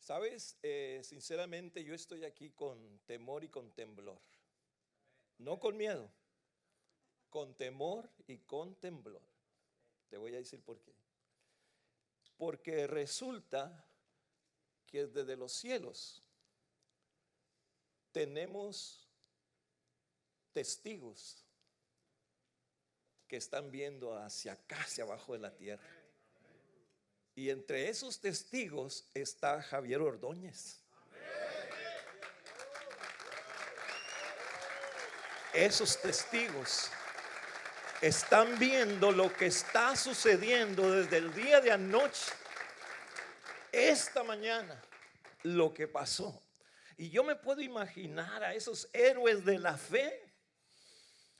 Sabes, sinceramente yo estoy aquí con temor y con temblor. No con miedo, con temor y con temblor. Te voy a decir por qué. Porque resulta que desde los cielos tenemos testigos que están viendo hacia acá, hacia abajo de la tierra. Y entre esos testigos está Javier Ordóñez. Esos testigos están viendo lo que está sucediendo desde el día de anoche, esta mañana, lo que pasó. Y yo me puedo imaginar a esos héroes de la fe,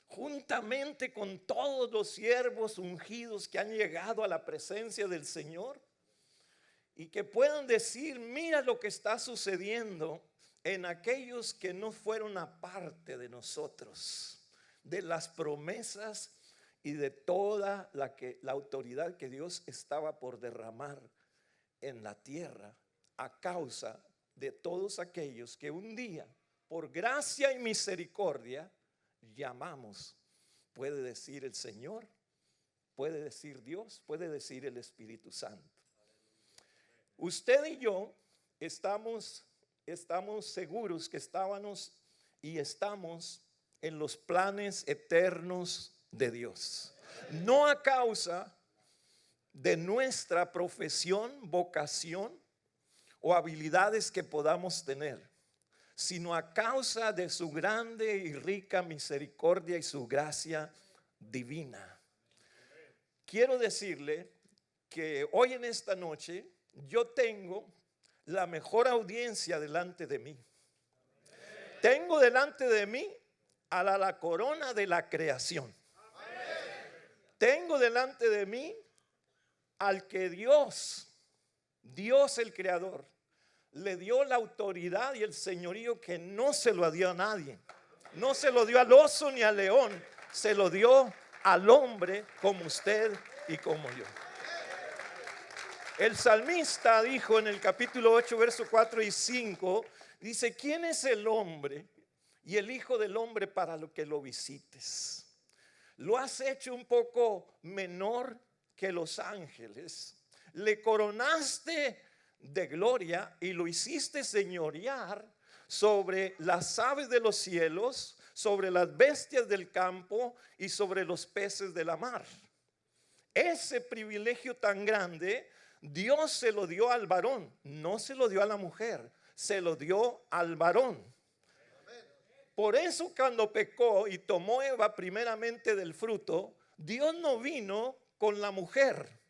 juntamente con todos los siervos ungidos que han llegado a la presencia del Señor, y que puedan decir: mira lo que está sucediendo en aquellos que no fueron aparte de nosotros, de las promesas y de toda la autoridad que Dios estaba por derramar en la tierra, a causa de todos aquellos que un día, por gracia y misericordia, llamamos. Puede decir el Señor, puede decir Dios, puede decir el Espíritu Santo. Usted y yo estamos seguros que estábamos y estamos en los planes eternos de Dios. No a causa de nuestra profesión, vocación o habilidades que podamos tener, sino a causa de su grande y rica misericordia y su gracia divina. Quiero decirle que hoy en esta noche yo tengo la mejor audiencia delante de mí. Tengo delante de mí a la corona de la creación. Tengo delante de mí al que Dios el creador, le dio la autoridad y el señorío que no se lo dio a nadie. No se lo dio al oso ni al león, se lo dio al hombre como usted y como yo. El salmista dijo en el capítulo 8, verso 4 y 5, dice: ¿quién es el hombre y el hijo del hombre para lo que lo visites? Lo has hecho un poco menor que los ángeles, le coronaste de gloria y lo hiciste señorear sobre las aves de los cielos, sobre las bestias del campo y sobre los peces de la mar. Ese privilegio tan grande Dios se lo dio al varón, no se lo dio a la mujer, se lo dio al varón. Por eso cuando pecó y tomó Eva primeramente del fruto, Dios no vino con la mujer,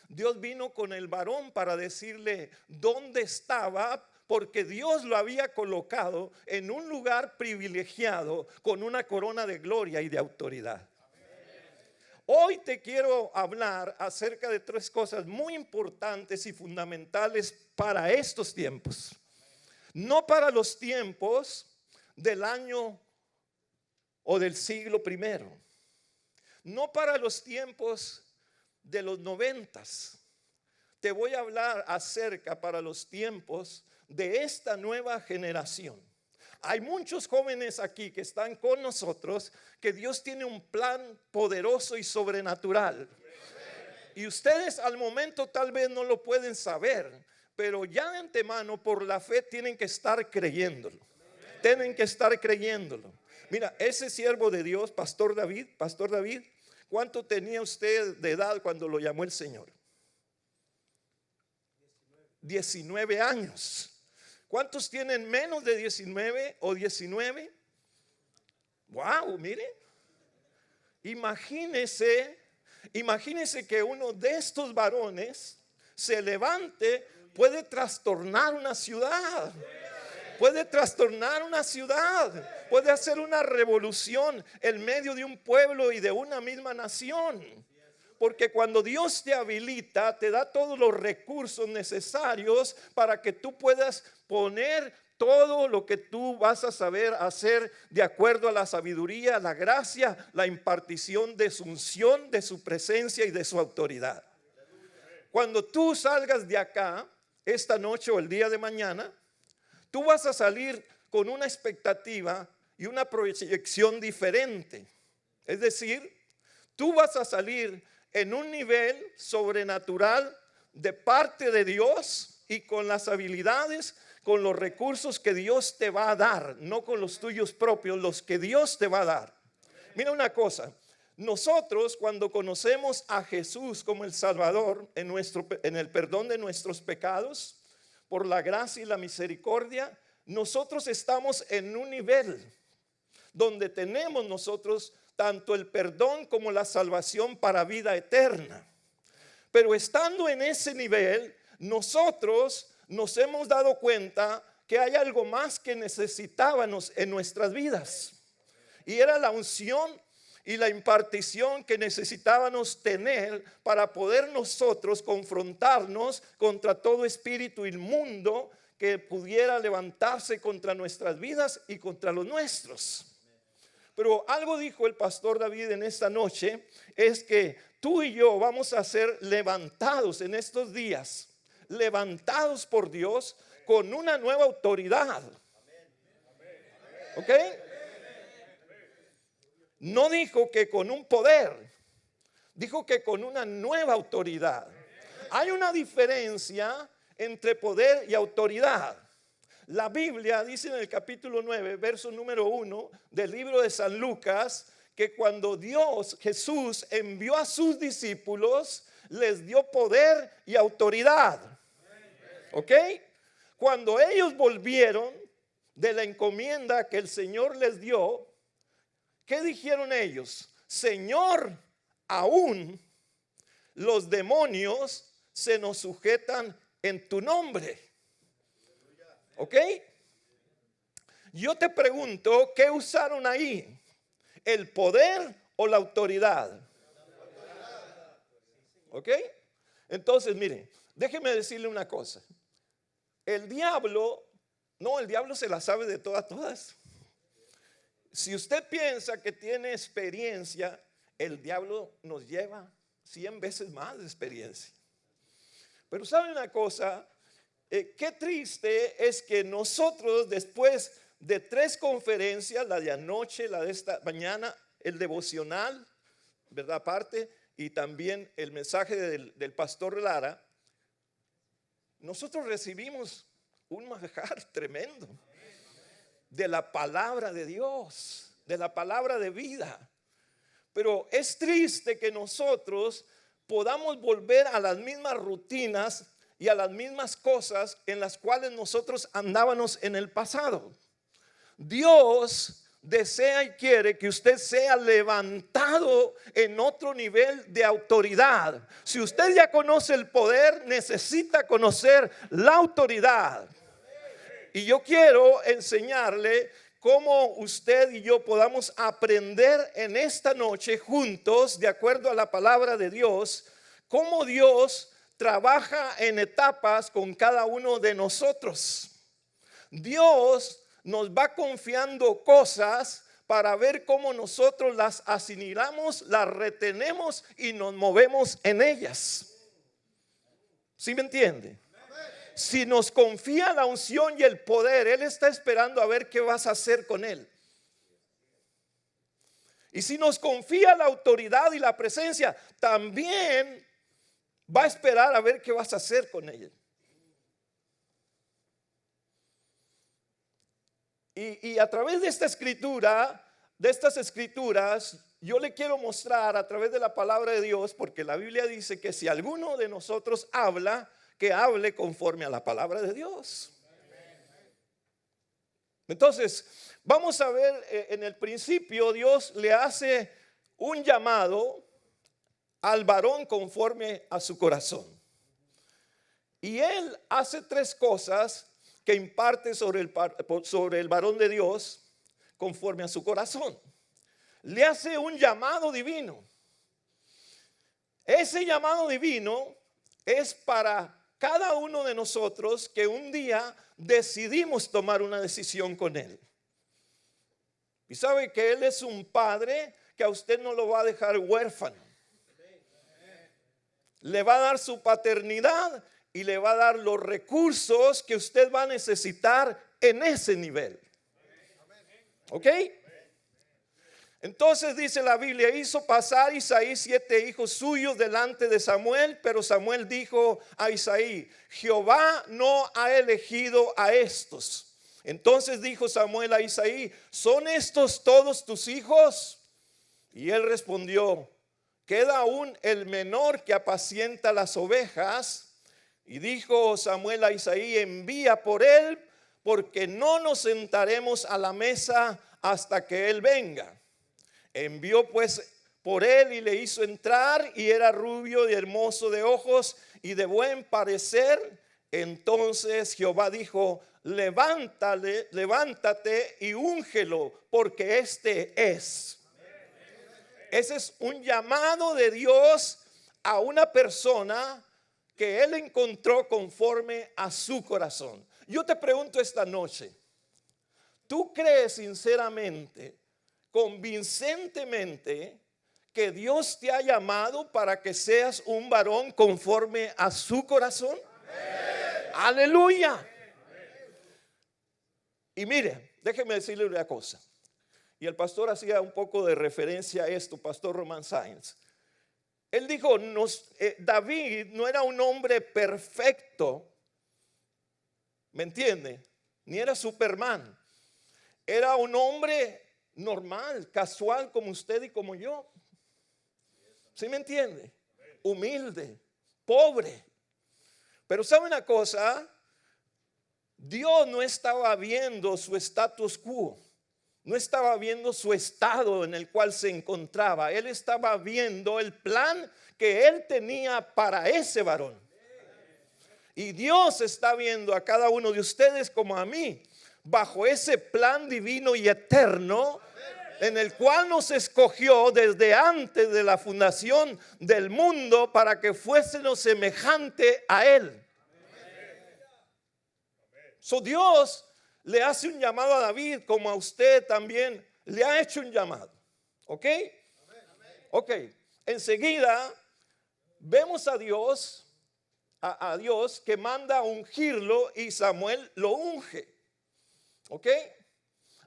Dios vino con el varón para decirle dónde estaba, porque Dios lo había colocado en un lugar privilegiado con una corona de gloria y de autoridad. Hoy te quiero hablar acerca de tres cosas muy importantes y fundamentales para estos tiempos. No para los tiempos del año o del siglo primero. No para los tiempos de los 90s. Te voy a hablar acerca para los tiempos de esta nueva generación. Hay muchos jóvenes aquí que están con nosotros, que Dios tiene un plan poderoso y sobrenatural. Y ustedes al momento tal vez no lo pueden saber, pero ya de antemano por la fe tienen que estar creyéndolo. Tienen que estar creyéndolo. Mira, ese siervo de Dios, Pastor David, ¿cuánto tenía usted de edad cuando lo llamó el Señor? 19 años. ¿Cuántos tienen menos de 19 o 19? Wow, mire. Imagínese que uno de estos varones se levante, puede trastornar una ciudad. Puede trastornar una ciudad, puede hacer una revolución en medio de un pueblo y de una misma nación. Porque cuando Dios te habilita, te da todos los recursos necesarios para que tú puedas poner todo lo que tú vas a saber hacer de acuerdo a la sabiduría, la gracia, la impartición de su unción, de su presencia y de su autoridad. Cuando tú salgas de acá, esta noche o el día de mañana, tú vas a salir con una expectativa y una proyección diferente. Es decir, tú vas a salir en un nivel sobrenatural de parte de Dios y con las habilidades, con los recursos que Dios te va a dar, no con los tuyos propios, los que Dios te va a dar. Mira una cosa, nosotros cuando conocemos a Jesús como el Salvador en el perdón de nuestros pecados, por la gracia y la misericordia, nosotros estamos en un nivel donde tenemos nosotros tanto el perdón como la salvación para vida eterna. Pero estando en ese nivel, nosotros nos hemos dado cuenta que hay algo más que necesitábamos en nuestras vidas. Y era la unción y la impartición que necesitábamos tener para poder nosotros confrontarnos contra todo espíritu inmundo que pudiera levantarse contra nuestras vidas y contra los nuestros. Pero algo dijo el pastor David en esta noche, es que tú y yo vamos a ser levantados en estos días, levantados por Dios con una nueva autoridad. ¿Ok? No dijo que con un poder, dijo que con una nueva autoridad. Hay una diferencia entre poder y autoridad. La Biblia dice en el capítulo 9, verso número 1 del libro de San Lucas, que cuando Jesús envió a sus discípulos, les dio poder y autoridad. ¿Ok? Cuando ellos volvieron de la encomienda que el Señor les dio, ¿qué dijeron ellos? Señor, aún los demonios se nos sujetan en tu nombre. ¿Ok? Yo te pregunto, ¿qué usaron ahí? ¿El poder o la autoridad? ¿Ok? Entonces, miren, déjeme decirle una cosa. El diablo se la sabe de todas. Si usted piensa que tiene experiencia, el diablo nos lleva 100 veces más de experiencia. Pero ¿sabe una cosa? Qué triste es que nosotros después de 3 conferencias, la de anoche, la de esta mañana, el devocional, ¿verdad? Aparte, y también el mensaje del pastor Lara, nosotros recibimos un manjar tremendo de la palabra de Dios, de la palabra de vida. Pero es triste que nosotros podamos volver a las mismas rutinas y a las mismas cosas en las cuales nosotros andábamos en el pasado. Dios desea y quiere que usted sea levantado en otro nivel de autoridad. Si usted ya conoce el poder, necesita conocer la autoridad. Y yo quiero enseñarle cómo usted y yo podamos aprender en esta noche juntos, de acuerdo a la palabra de Dios, cómo Dios trabaja en etapas con cada uno de nosotros. Dios nos va confiando cosas para ver cómo nosotros las asimilamos, las retenemos y nos movemos en ellas. ¿Sí me entiende? Si nos confía la unción y el poder, Él está esperando a ver qué vas a hacer con Él. Y si nos confía la autoridad y la presencia, también va a esperar a ver qué vas a hacer con Él. Y a través de esta escritura, de estas escrituras, yo le quiero mostrar a través de la palabra de Dios, porque la Biblia dice que si alguno de nosotros habla, que hable conforme a la palabra de Dios. Entonces, vamos a ver, en el principio Dios le hace un llamado al varón conforme a su corazón. Y Él hace 3 cosas que imparte sobre el varón de Dios conforme a su corazón. Le hace un llamado divino. Ese llamado divino es para cada uno de nosotros que un día decidimos tomar una decisión con Él. Y sabe que Él es un padre que a usted no lo va a dejar huérfano. Le va a dar su paternidad y le va a dar los recursos que usted va a necesitar en ese nivel. ¿Ok? Entonces dice la Biblia, hizo pasar Isaí 7 hijos suyos delante de Samuel, pero Samuel dijo a Isaí, Jehová no ha elegido a estos. Entonces dijo Samuel a Isaí, ¿son estos todos tus hijos? Y él respondió, queda aún el menor que apacienta las ovejas. Y dijo Samuel a Isaí, envía por él, porque no nos sentaremos a la mesa hasta que él venga. Envió pues por él y le hizo entrar, y era rubio y hermoso de ojos y de buen parecer. Entonces Jehová dijo, levántate y úngelo, porque este es. Ese es un llamado de Dios a una persona que él encontró conforme a su corazón. Yo te pregunto esta noche, ¿tú crees sinceramente, convincentemente, que Dios te ha llamado para que seas un varón conforme a su corazón? Amén. Aleluya. Y mire, déjeme decirle una cosa. Y el pastor hacía un poco de referencia a esto, pastor Roman Sáenz. Él dijo, David no era un hombre perfecto, ¿me entiende? Ni era Superman. Era un hombre normal, casual, como usted y como yo. ¿Sí me entiende? Humilde, pobre. Pero ¿sabe una cosa? Dios no estaba viendo su status quo. No estaba viendo su estado en el cual se encontraba. Él estaba viendo el plan que él tenía para ese varón. Y Dios está viendo a cada uno de ustedes como a mí, bajo ese plan divino y eterno, en el cual nos escogió desde antes de la fundación del mundo para que fuésemos semejante a él. So Dios le hace un llamado a David, como a usted también le ha hecho un llamado. ¿Ok? Ok. Enseguida vemos a Dios, a Dios que manda a ungirlo, y Samuel lo unge. ¿Ok?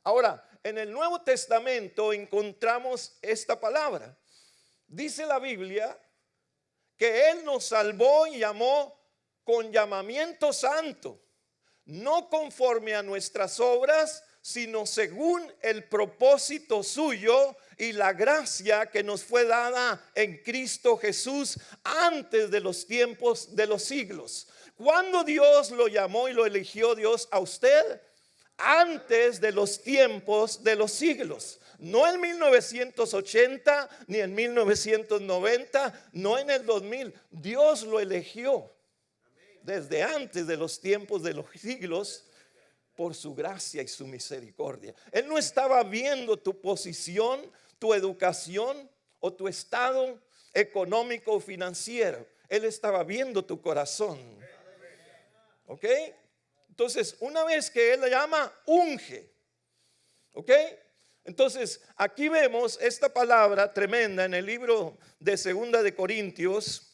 Ahora, en el Nuevo Testamento encontramos esta palabra. Dice la Biblia que Él nos salvó y llamó con llamamiento santo, no conforme a nuestras obras, sino según el propósito suyo y la gracia que nos fue dada en Cristo Jesús antes de los tiempos de los siglos. ¿Cuándo Dios lo llamó y lo eligió Dios a usted? Antes de los tiempos de los siglos. No en 1980, ni en 1990, no en el 2000. Dios lo eligió desde antes de los tiempos de los siglos, por su gracia y su misericordia. Él no estaba viendo tu posición, tu educación o tu estado económico o financiero. Él estaba viendo tu corazón. ¿Ok? Entonces, una vez que Él le llama, unge. ¿Ok? Entonces, aquí vemos esta palabra tremenda en el libro de Segunda de Corintios.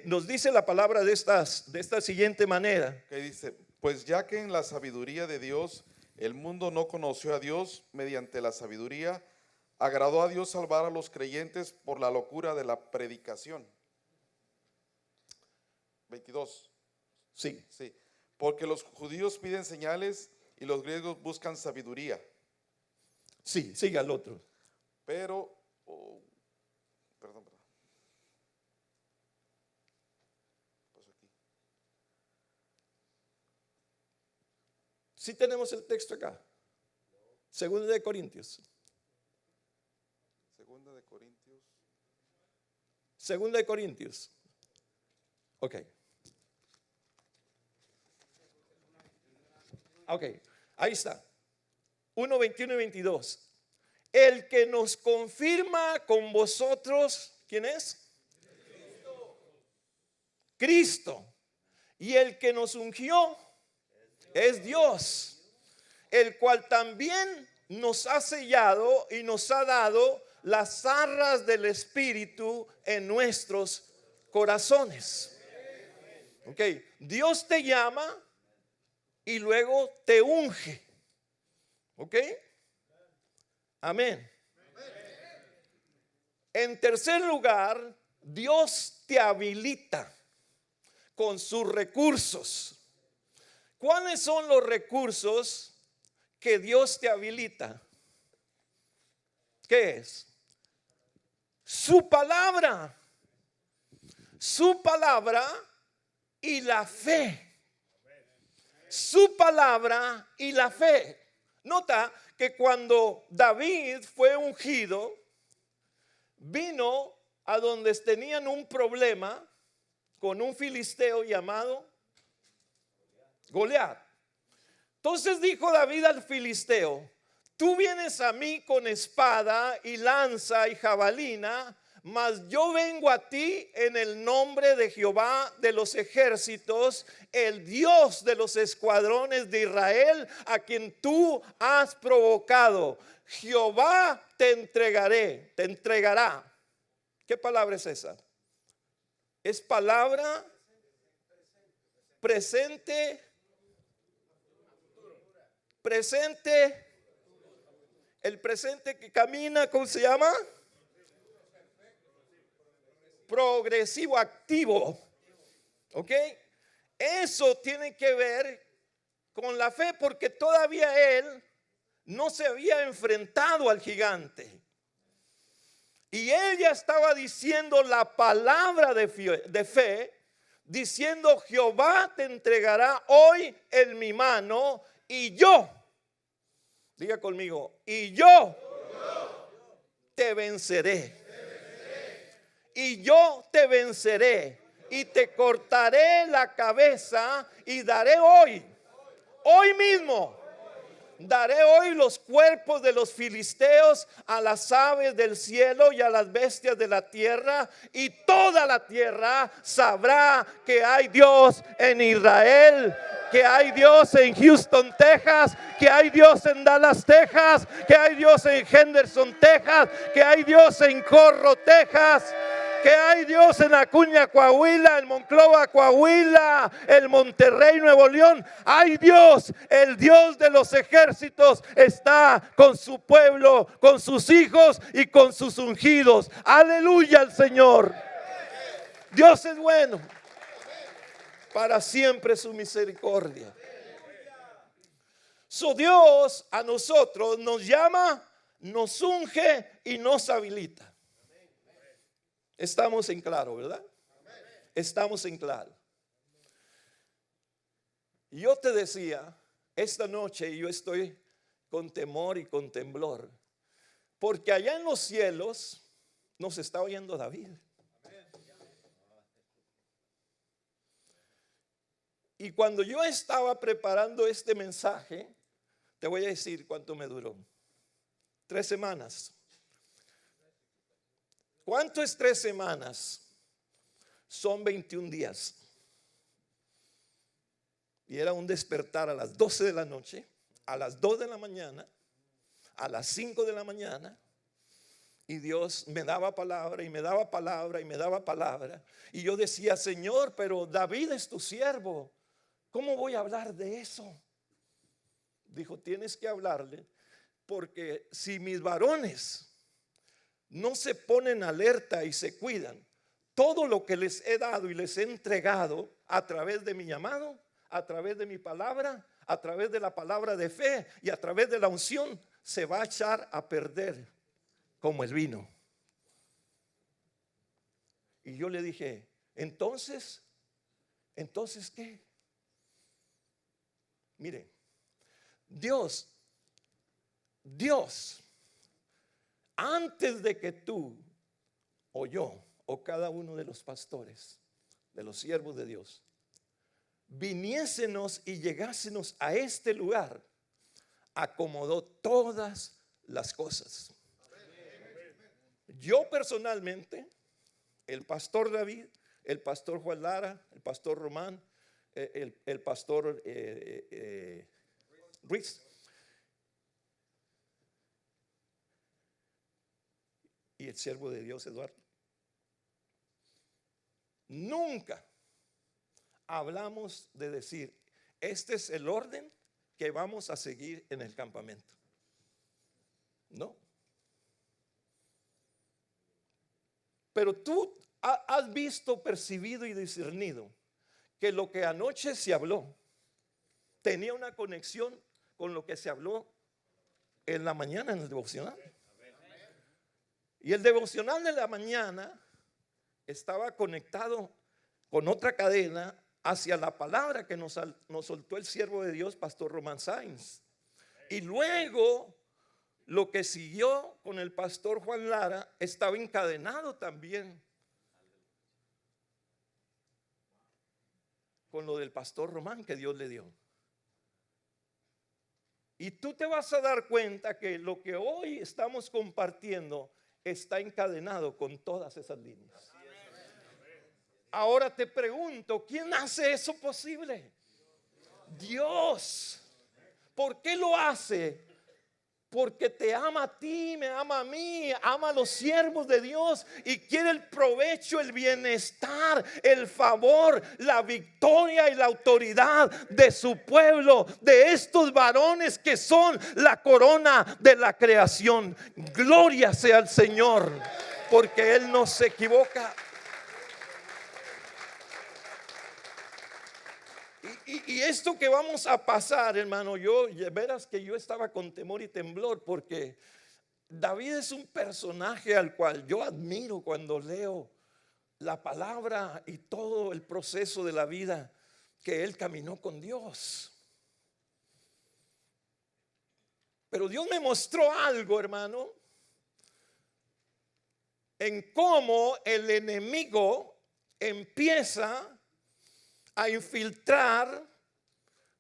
Nos dice la palabra de esta siguiente manera. Que dice, pues ya que en la sabiduría de Dios el mundo no conoció a Dios, mediante la sabiduría agradó a Dios salvar a los creyentes por la locura de la predicación. 22. Sí. Sí. Porque los judíos piden señales y los griegos buscan sabiduría. Sí, siga al otro. Pero, perdón. Paso aquí. Sí tenemos el texto acá. Segunda de Corintios. Segunda de Corintios. Ok. Ok, ahí está. 1, 21 y 22. El que nos confirma con vosotros, ¿quién es? Cristo. Y el que nos ungió es Dios, el cual también nos ha sellado y nos ha dado las arras del Espíritu en nuestros corazones. Ok, Dios te llama y luego te unge. Ok, amén. En tercer lugar, Dios te habilita con sus recursos. ¿Cuáles son los recursos que Dios te habilita? ¿Qué es? Su palabra. Su palabra y la fe. Su palabra y la fe. Nota que cuando David fue ungido, vino a donde tenían un problema con un filisteo llamado Goliat. Entonces dijo David al filisteo: tú vienes a mí con espada y lanza y jabalina, mas yo vengo a ti en el nombre de Jehová de los ejércitos, el Dios de los escuadrones de Israel, a quien tú has provocado. Jehová te entregará. ¿Qué palabra es esa? Es palabra presente, el presente que camina, ¿cómo se llama? Progresivo, activo. ¿Ok? Eso tiene que ver con la fe, porque todavía él no se había enfrentado al gigante. Y ella estaba diciendo la palabra de fe, diciendo: Jehová te entregará hoy en mi mano, y yo, diga conmigo, y yo te venceré. Y yo te venceré y te cortaré la cabeza y daré hoy mismo, daré hoy los cuerpos de los filisteos a las aves del cielo y a las bestias de la tierra, y toda la tierra sabrá que hay Dios en Israel, que hay Dios en Houston, Texas, que hay Dios en Dallas, Texas, que hay Dios en Henderson, Texas, que hay Dios en Corro, Texas, que hay Dios en Acuña, Coahuila, en Monclova, Coahuila, en Monterrey, Nuevo León. Hay Dios, el Dios de los ejércitos está con su pueblo, con sus hijos y con sus ungidos. Aleluya al Señor. Dios es bueno, para siempre su misericordia. So Dios a nosotros nos llama, nos unge y nos habilita. Estamos en claro, ¿verdad? Estamos en claro. Yo te decía, esta noche yo estoy con temor y con temblor, porque allá en los cielos nos está oyendo David. Y cuando yo estaba preparando este mensaje, te voy a decir cuánto me duró. 3 semanas. ¿Cuánto es 3 semanas? Son 21 días. Y era un despertar a las 12 de la noche, a las 2 de la mañana, a las 5 de la mañana. Y Dios me daba palabra y me daba palabra y me daba palabra. Y yo decía: Señor, pero David es tu siervo, ¿cómo voy a hablar de eso? Dijo: tienes que hablarle, porque si mis varones no se ponen alerta y se cuidan, todo lo que les he dado y les he entregado a través de mi llamado, a través de mi palabra, a través de la palabra de fe y a través de la unción, se va a echar a perder como el vino. Y yo le dije: entonces ¿qué? Mire, Dios, antes de que tú o yo o cada uno de los pastores, de los siervos de Dios, viniésemos y llegásemos a este lugar, acomodó todas las cosas. Yo personalmente, el pastor David, el pastor Juan Lara, el pastor Román, el pastor Ruiz y el siervo de Dios Eduardo, nunca hablamos de decir, este es el orden que vamos a seguir en el campamento. No. Pero tú has visto, percibido y discernido que lo que anoche se habló tenía una conexión con lo que se habló en la mañana en el devocional. Y el devocional de la mañana estaba conectado con otra cadena hacia la palabra que nos soltó el siervo de Dios, Pastor Román Sainz. Y luego lo que siguió con el pastor Juan Lara estaba encadenado también con lo del pastor Román que Dios le dio. Y tú te vas a dar cuenta que lo que hoy estamos compartiendo está encadenado con todas esas líneas. Ahora te pregunto, ¿quién hace eso posible? Dios. ¿Por qué lo hace? Porque te ama a ti, me ama a mí, ama a los siervos de Dios y quiere el provecho, el bienestar, el favor, la victoria y la autoridad de su pueblo, de estos varones que son la corona de la creación. Gloria sea al Señor, porque Él no se equivoca. Y esto que vamos a pasar, hermano, verás que yo estaba con temor y temblor, porque David es un personaje al cual yo admiro cuando leo la palabra y todo el proceso de la vida que él caminó con Dios. Pero Dios me mostró algo, hermano, en cómo el enemigo empieza a infiltrar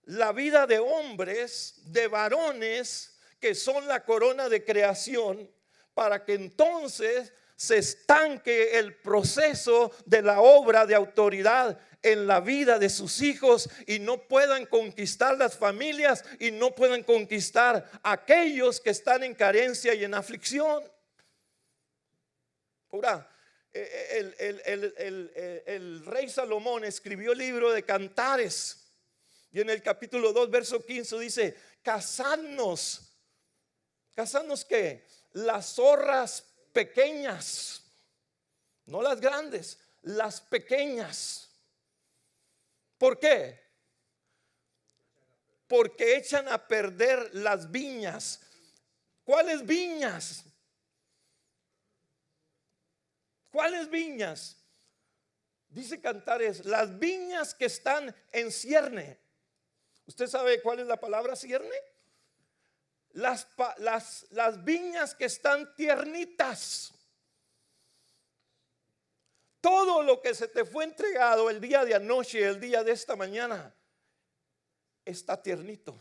la vida de hombres, de varones que son la corona de creación, para que entonces se estanque el proceso de la obra de autoridad en la vida de sus hijos y no puedan conquistar las familias y no puedan conquistar a aquellos que están en carencia y en aflicción. Ahora, el rey Salomón escribió el libro de Cantares y en el capítulo 2 verso 15 dice: cazadnos ¿qué? Las zorras pequeñas, no las grandes, las pequeñas. ¿Por qué? Porque echan a perder las viñas. ¿Cuáles viñas? ¿Cuáles viñas? Dice Cantares, las viñas que están en cierne. ¿Usted sabe cuál es la palabra cierne? Las viñas que están tiernitas. Todo lo que se te fue entregado el día de anoche y el día de esta mañana está tiernito.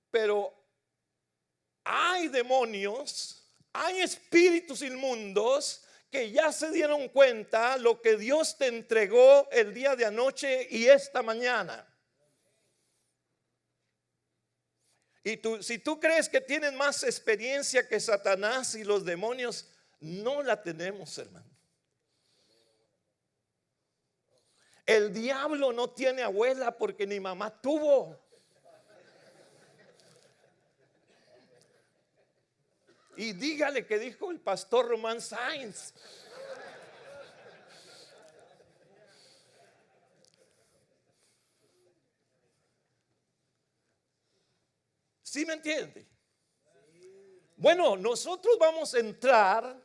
Pero hay demonios, hay espíritus inmundos que ya se dieron cuenta lo que Dios te entregó el día de anoche y esta mañana. Y si tú crees que tienes más experiencia que Satanás y los demonios, no la tenemos, hermano. El diablo no tiene abuela porque ni mamá tuvo. Y dígale que dijo el pastor Román Sainz. ¿Sí me entiende? Bueno, nosotros vamos a entrar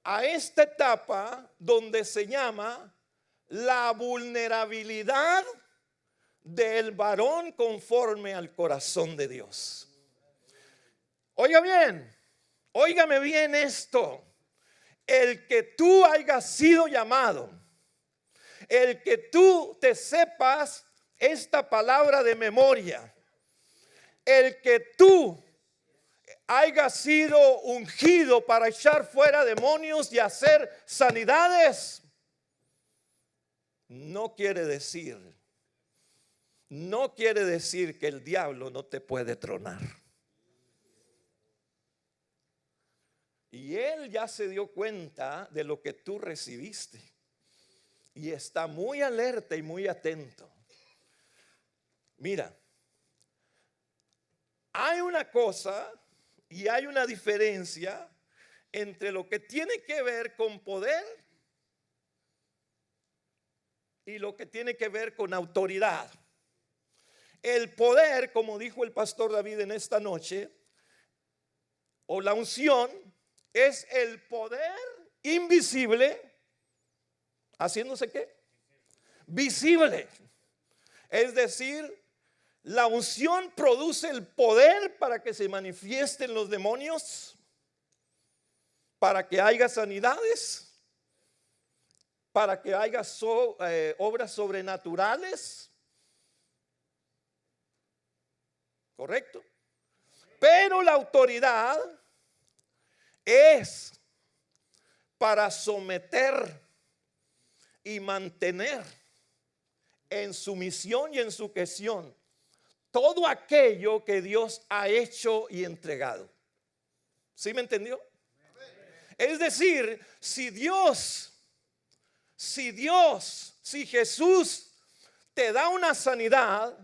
a esta etapa donde se llama la vulnerabilidad del varón conforme al corazón de Dios. Oiga bien, óigame bien esto. El que tú hayas sido llamado, el que tú te sepas esta palabra de memoria, el que tú hayas sido ungido para echar fuera demonios y hacer sanidades, no quiere decir que el diablo no te puede tronar. Y él ya se dio cuenta de lo que tú recibiste. Y está muy alerta y muy atento. Mira, hay una cosa y hay una diferencia entre lo que tiene que ver con poder y lo que tiene que ver con autoridad. El poder, como dijo el pastor David en esta noche, o la unción, es el poder invisible, haciéndose ¿qué? Visible. Es decir, la unción produce el poder para que se manifiesten los demonios, para que haya sanidades, para que haya obras sobrenaturales. ¿Correcto? Pero la autoridad es para someter y mantener en sumisión y en sujeción todo aquello que Dios ha hecho y entregado. ¿Sí me entendió? Es decir, si Jesús te da una sanidad,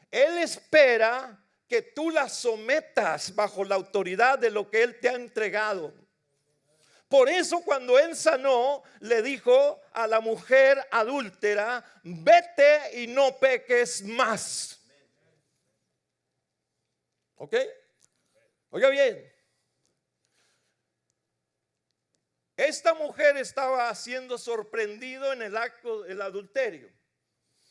Él espera que tú la sometas bajo la autoridad de lo que Él te ha entregado. Por eso cuando Él sanó, le dijo a la mujer adúltera: vete y no peques más. ¿Ok? Oiga bien. Esta mujer estaba siendo sorprendido en el acto del adulterio.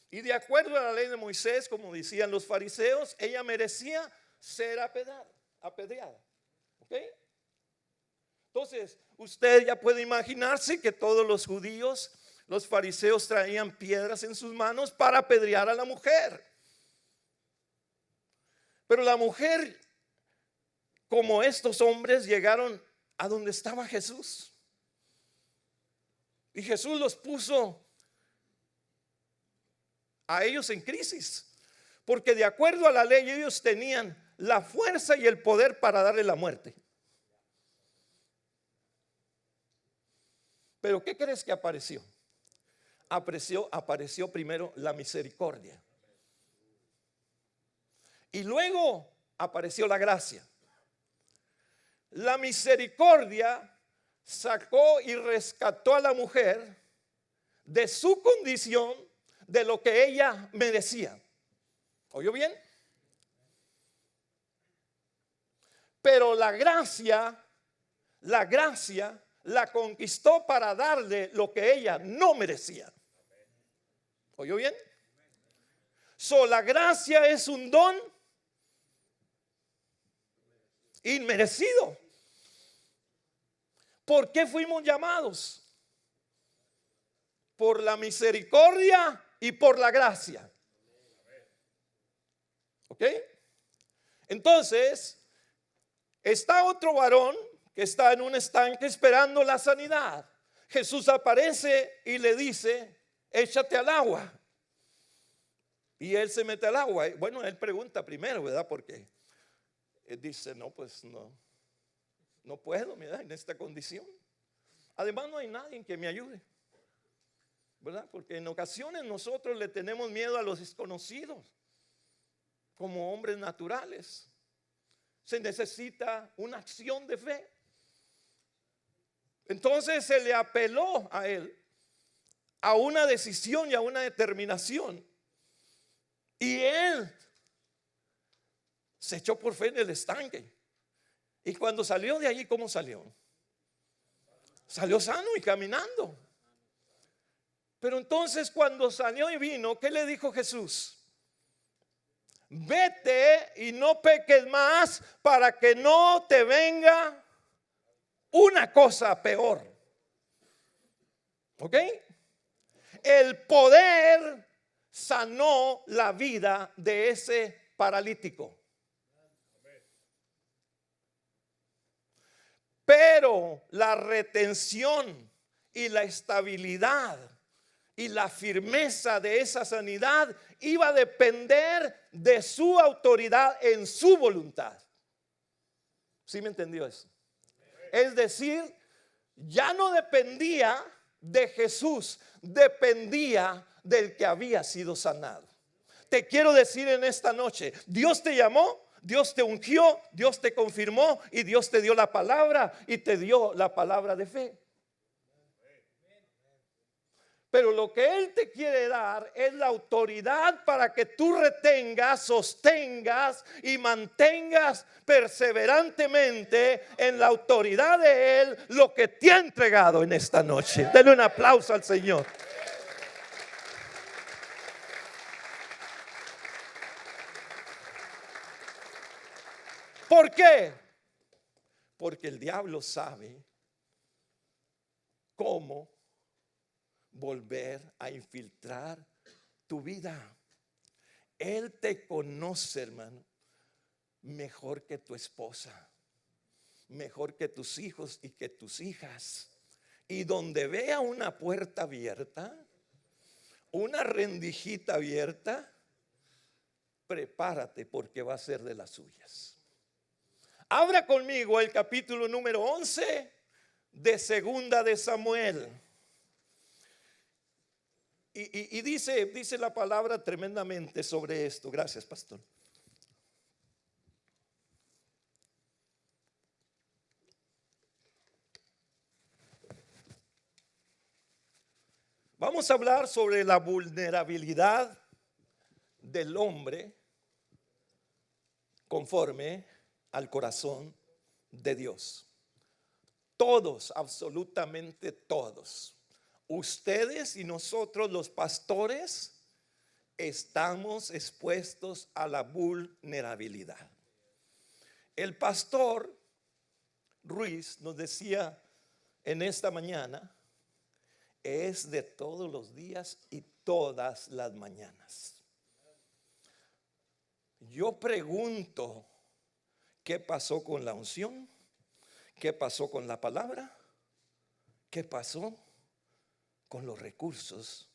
Y de acuerdo a la ley de Moisés, como decían los fariseos, ella merecía ser apedreada. ¿Ok? Entonces, usted ya puede imaginarse que todos los judíos, los fariseos, traían piedras en sus manos para apedrear a la mujer. Pero la mujer, como estos hombres, llegaron a donde estaba Jesús. Y Jesús los puso a ellos en crisis, porque de acuerdo a la ley ellos tenían la fuerza y el poder para darle la muerte. Pero ¿qué crees que apareció? Apareció primero la misericordia. Y luego apareció la gracia. La misericordia sacó y rescató a la mujer de su condición, de lo que ella merecía. ¿Oyó bien? Pero la gracia la conquistó para darle lo que ella no merecía. ¿Oyó bien? La gracia es un don inmerecido. ¿Por qué fuimos llamados? Por la misericordia y por la gracia. ¿Ok? Entonces, está otro varón que está en un estanque esperando la sanidad. Jesús aparece y le dice: échate al agua. Y él se mete al agua. Bueno, él pregunta primero, ¿verdad? Porque él dice: no, pues no puedo, mira, en esta condición. Además no hay nadie que me ayude, ¿verdad? Porque en ocasiones nosotros le tenemos miedo a los desconocidos como hombres naturales. Se necesita una acción de fe. Entonces se le apeló a él a una decisión y a una determinación. Y él se echó por fe en el estanque. Y cuando salió de allí, ¿cómo salió? Salió sano y caminando. Pero entonces cuando salió y vino, ¿qué le dijo Jesús? Vete y no peques más para que no te venga una cosa peor. ¿Ok? El poder sanó la vida de ese paralítico. Pero la retención y la estabilidad y la firmeza de esa sanidad iba a depender de su autoridad en su voluntad. ¿Sí me entendió eso? Es decir, ya no dependía de Jesús, dependía del que había sido sanado. Te quiero decir en esta noche, Dios te llamó, Dios te ungió, Dios te confirmó y Dios te dio la palabra y te dio la palabra de fe. Pero lo que Él te quiere dar es la autoridad para que tú retengas, sostengas y mantengas perseverantemente en la autoridad de Él lo que te ha entregado en esta noche. Denle un aplauso al Señor. ¿Por qué? Porque el diablo sabe cómo volver a infiltrar tu vida. Él te conoce, hermano, mejor que tu esposa, mejor que tus hijos y que tus hijas. Y donde vea una puerta abierta, una rendijita abierta, prepárate porque va a ser de las suyas. Abra conmigo el capítulo número 11 de Segunda de Samuel. Y dice la palabra tremendamente sobre esto. Gracias, pastor. Vamos a hablar sobre la vulnerabilidad del hombre conforme al corazón de Dios. Todos, absolutamente todos. Ustedes y nosotros los pastores estamos expuestos a la vulnerabilidad. El pastor Ruiz nos decía en esta mañana, es de todos los días y todas las mañanas. Yo pregunto, ¿qué pasó con la unción? ¿Qué pasó con la palabra? ¿Qué pasó con los recursos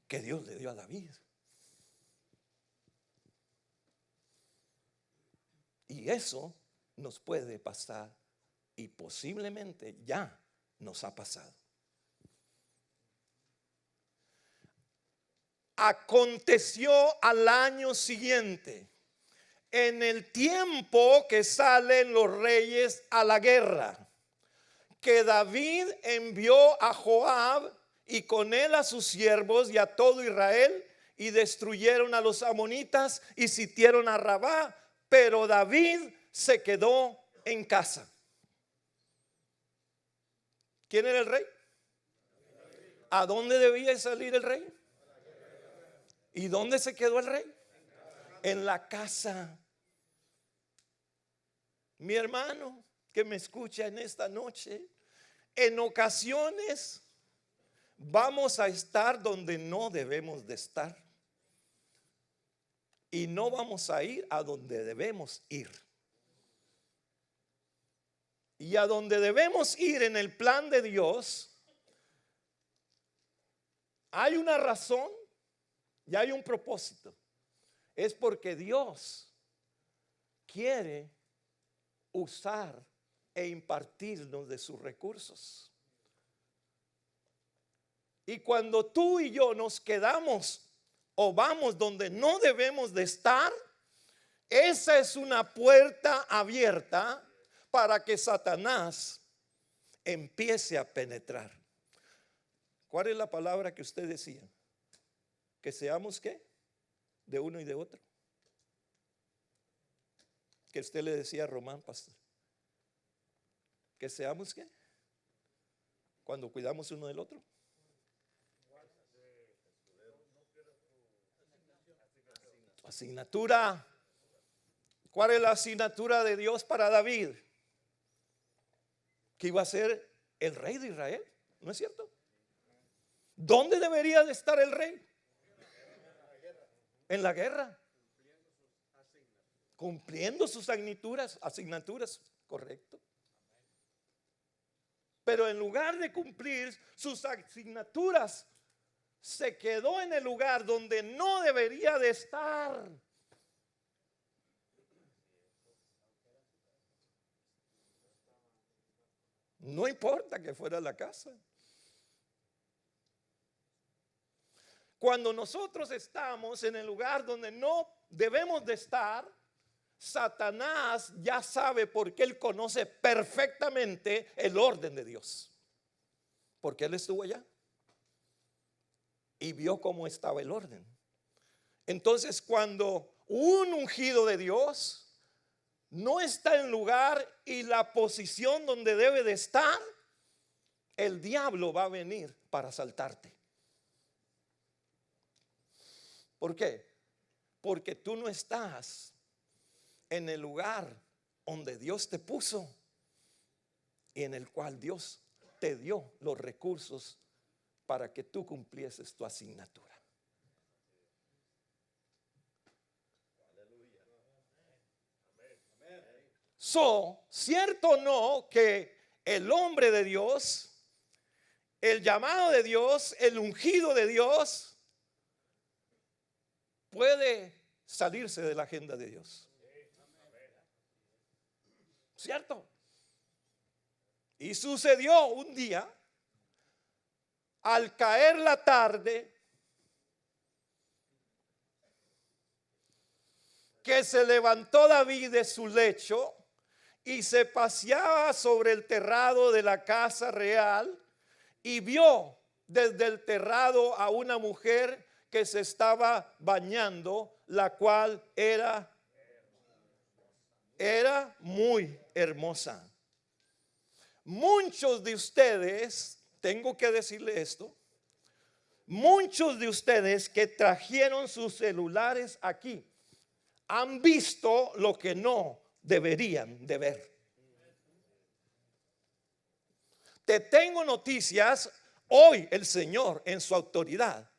que Dios le dio a David? Y eso nos puede pasar y posiblemente ya nos ha pasado. Aconteció al año siguiente, en el tiempo que salen los reyes a la guerra, que David envió a Joab y con él a sus siervos y a todo Israel, y destruyeron a los amonitas y sitiaron a Rabá, pero David se quedó en casa. ¿Quién era el rey? ¿A dónde debía salir el rey? ¿Y dónde se quedó el rey? En la casa. Mi hermano que me escucha en esta noche, en ocasiones vamos a estar donde no debemos de estar y no vamos a ir a donde debemos ir. Y a donde debemos ir en el plan de Dios hay una razón y hay un propósito. Es porque Dios quiere usar e impartirnos de sus recursos. Y cuando tú y yo nos quedamos o vamos donde no debemos de estar, esa es una puerta abierta para que Satanás empiece a penetrar. ¿Cuál es la palabra que usted decía? Que seamos ¿qué? De uno y de otro. Que usted le decía a Román, pastor. Que seamos ¿qué? Cuando cuidamos uno del otro. Asignatura. ¿Cuál es la asignatura de Dios para David? Que iba a ser el rey de Israel, ¿no es cierto? ¿Dónde debería de estar el rey? En la guerra. Cumpliendo sus asignaturas, correcto. Pero en lugar de cumplir sus asignaturas, se quedó en el lugar donde no debería de estar. No importa que fuera la casa. Cuando nosotros estamos en el lugar donde no debemos de estar, Satanás ya sabe, porque él conoce perfectamente el orden de Dios. Porque él estuvo allá y vio cómo estaba el orden. Entonces, cuando un ungido de Dios no está en lugar y la posición donde debe de estar, el diablo va a venir para asaltarte. ¿Por qué? Porque tú no estás en el lugar donde Dios te puso y en el cual Dios te dio los recursos para que tú cumplieses tu asignatura. Cierto o no que el hombre de Dios, el llamado de Dios, el ungido de Dios, puede salirse de la agenda de Dios. ¿Cierto? Y sucedió un día, al caer la tarde, que se levantó David de su lecho y se paseaba sobre el terrado de la casa real y vio desde el terrado a una mujer que se estaba bañando, la cual era muy hermosa. Muchos de ustedes, tengo que decirle esto, muchos de ustedes que trajeron sus celulares aquí han visto lo que no deberían de ver. Te tengo noticias. Hoy el Señor en su autoridad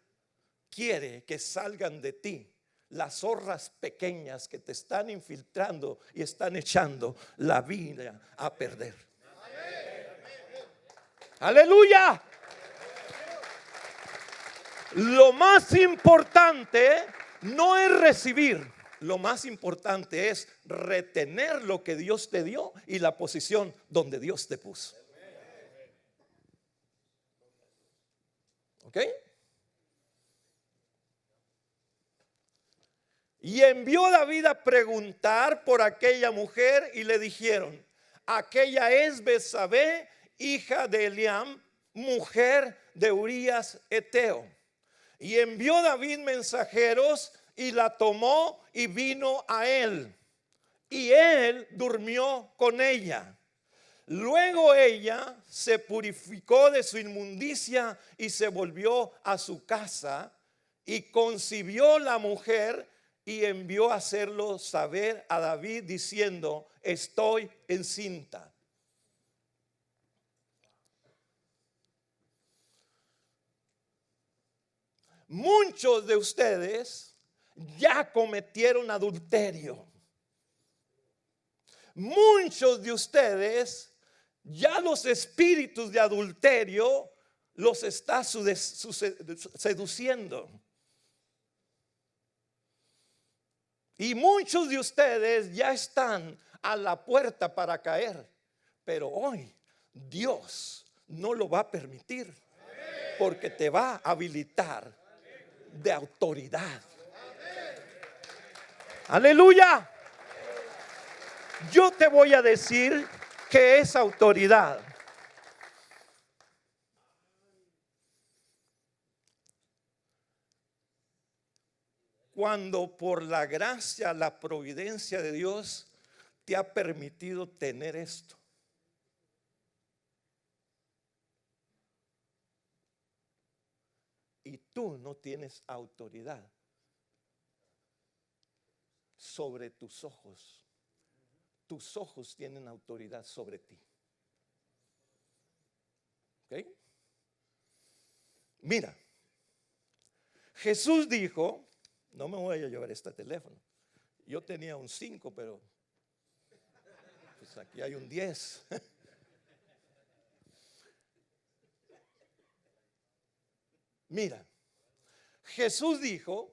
quiere que salgan de ti las zorras pequeñas que te están infiltrando y están echando la vida a perder. Aleluya. Lo más importante no es recibir. Lo más importante es retener lo que Dios te dio y la posición donde Dios te puso. ¿Ok? Y envió David a preguntar por aquella mujer y le dijeron: aquella es Betsabé, hija de Eliam, mujer de Urías Eteo. Y envió David mensajeros y la tomó y vino a él. Y él durmió con ella. Luego ella se purificó de su inmundicia y se volvió a su casa y concibió la mujer y envió a hacerlo saber a David diciendo: estoy encinta. Muchos de ustedes ya cometieron adulterio. Muchos de ustedes ya los espíritus de adulterio los está seduciendo. Y muchos de ustedes ya están a la puerta para caer. Pero hoy Dios no lo va a permitir, porque te va a habilitar de autoridad. Aleluya. Yo te voy a decir que es autoridad. Cuando por la gracia, la providencia de Dios te ha permitido tener esto. Y tú no tienes autoridad sobre tus ojos. Tus ojos tienen autoridad sobre ti. ¿Ok? Mira, Jesús dijo: no me voy a llevar este teléfono. Yo tenía un 5, pero pues aquí hay un 10. Mira, Jesús dijo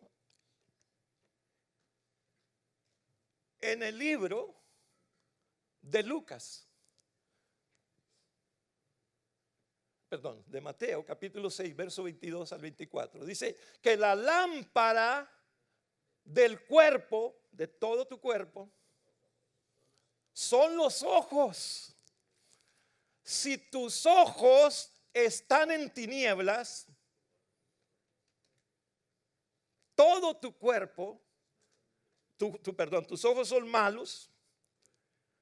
en el libro de Lucas, perdón, de Mateo capítulo 6, verso 22 al 24. Dice que la lámpara del cuerpo, de todo tu cuerpo, son los ojos. Si tus ojos están en tinieblas, todo tu cuerpo, tus ojos son malos,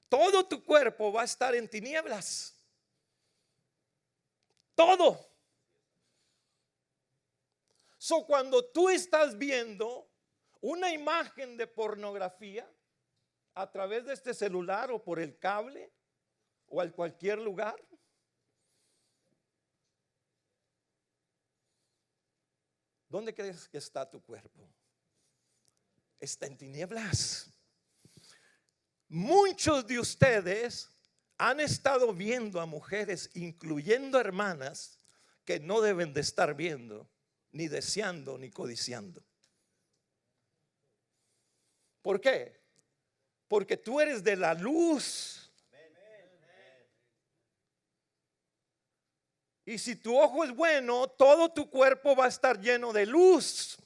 todo tu cuerpo va a estar en tinieblas. Todo. So, cuando tú estás viendo una imagen de pornografía a través de este celular o por el cable o a cualquier lugar, ¿dónde crees que está tu cuerpo? Está en tinieblas. Muchos de ustedes han estado viendo a mujeres, incluyendo hermanas, que no deben de estar viendo, ni deseando, ni codiciando. ¿Por qué? Porque tú eres de la luz. Y si tu ojo es bueno, todo tu cuerpo va a estar lleno de luz.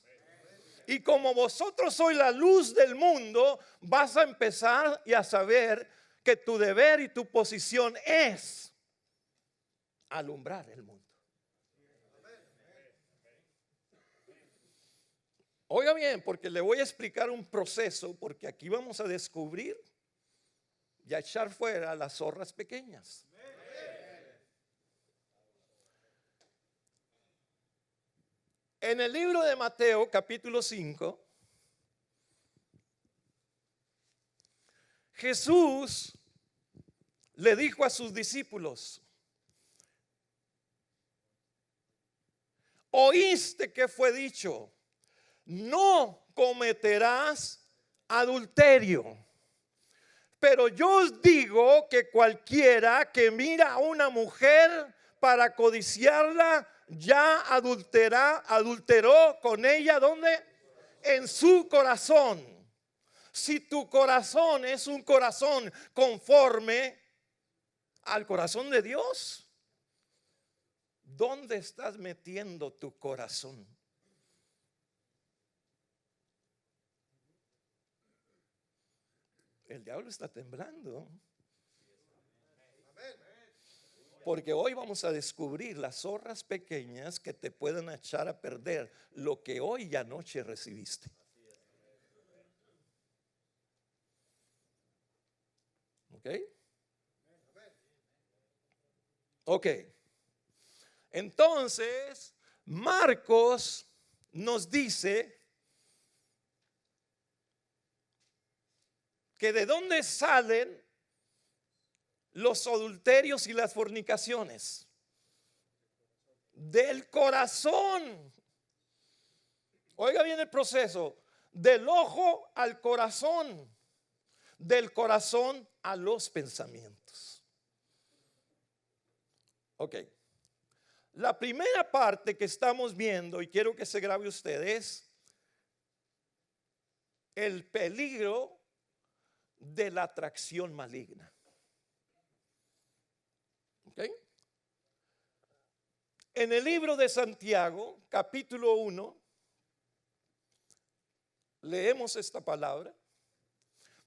Y como vosotros sois la luz del mundo, vas a empezar y a saber que tu deber y tu posición es alumbrar el mundo. Oiga bien, porque le voy a explicar un proceso, porque aquí vamos a descubrir y a echar fuera las zorras pequeñas. En el libro de Mateo, capítulo 5, Jesús le dijo a sus discípulos: oíste que fue dicho, no cometerás adulterio. Pero yo os digo que cualquiera que mira a una mujer para codiciarla, ya adulteró con ella, ¿dónde? En su corazón. Si tu corazón es un corazón conforme al corazón de Dios, ¿dónde estás metiendo tu corazón? El diablo está temblando. Porque hoy vamos a descubrir las zorras pequeñas que te pueden echar a perder lo que hoy y anoche recibiste. ¿Ok? Ok. Entonces, Marcos nos dice que de dónde salen los adulterios y las fornicaciones. Del corazón. Oiga bien el proceso. Del ojo al corazón. Del corazón a los pensamientos. Ok. La primera parte que estamos viendo, y quiero que se grabe usted, es el peligro de la atracción maligna. ¿Okay? En el libro de Santiago, capítulo 1, leemos esta palabra.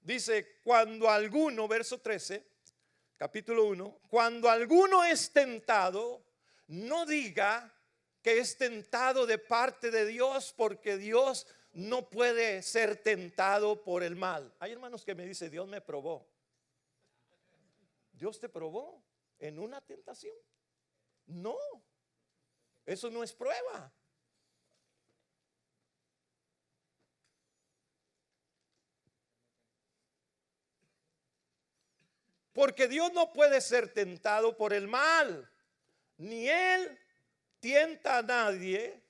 Dice, cuando alguno, verso 13, capítulo 1, cuando alguno es tentado, no diga que es tentado de parte de Dios, porque Dios no puede ser tentado por el mal. Hay hermanos que me dicen, Dios me probó. Dios te probó en una tentación. No, eso no es prueba. Porque Dios no puede ser tentado por el mal, ni Él tienta a nadie,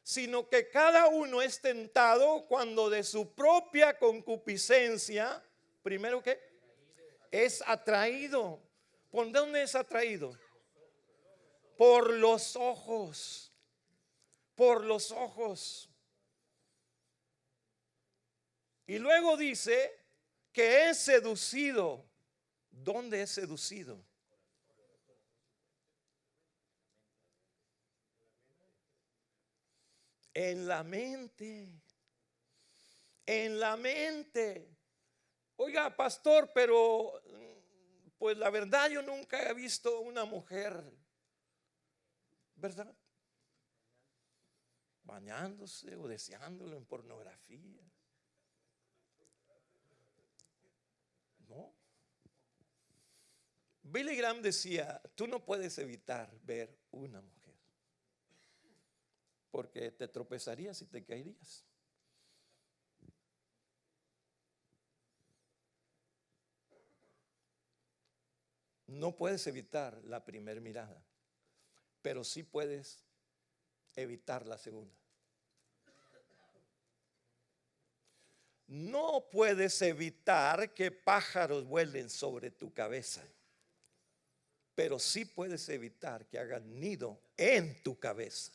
sino que cada uno es tentado cuando de su propia concupiscencia, primero que es atraído. ¿Por dónde es atraído? Por los ojos. Por los ojos. Y luego dice que es seducido. ¿Dónde es seducido? En la mente. En la mente. Oiga, pastor, pero pues la verdad yo nunca he visto una mujer, ¿verdad?, bañándose o deseándolo en pornografía. No. Billy Graham decía, tú no puedes evitar ver una mujer, porque te tropezarías y te caerías. No puedes evitar la primera mirada, pero sí puedes evitar la segunda. No puedes evitar que pájaros vuelen sobre tu cabeza, pero sí puedes evitar que hagan nido en tu cabeza.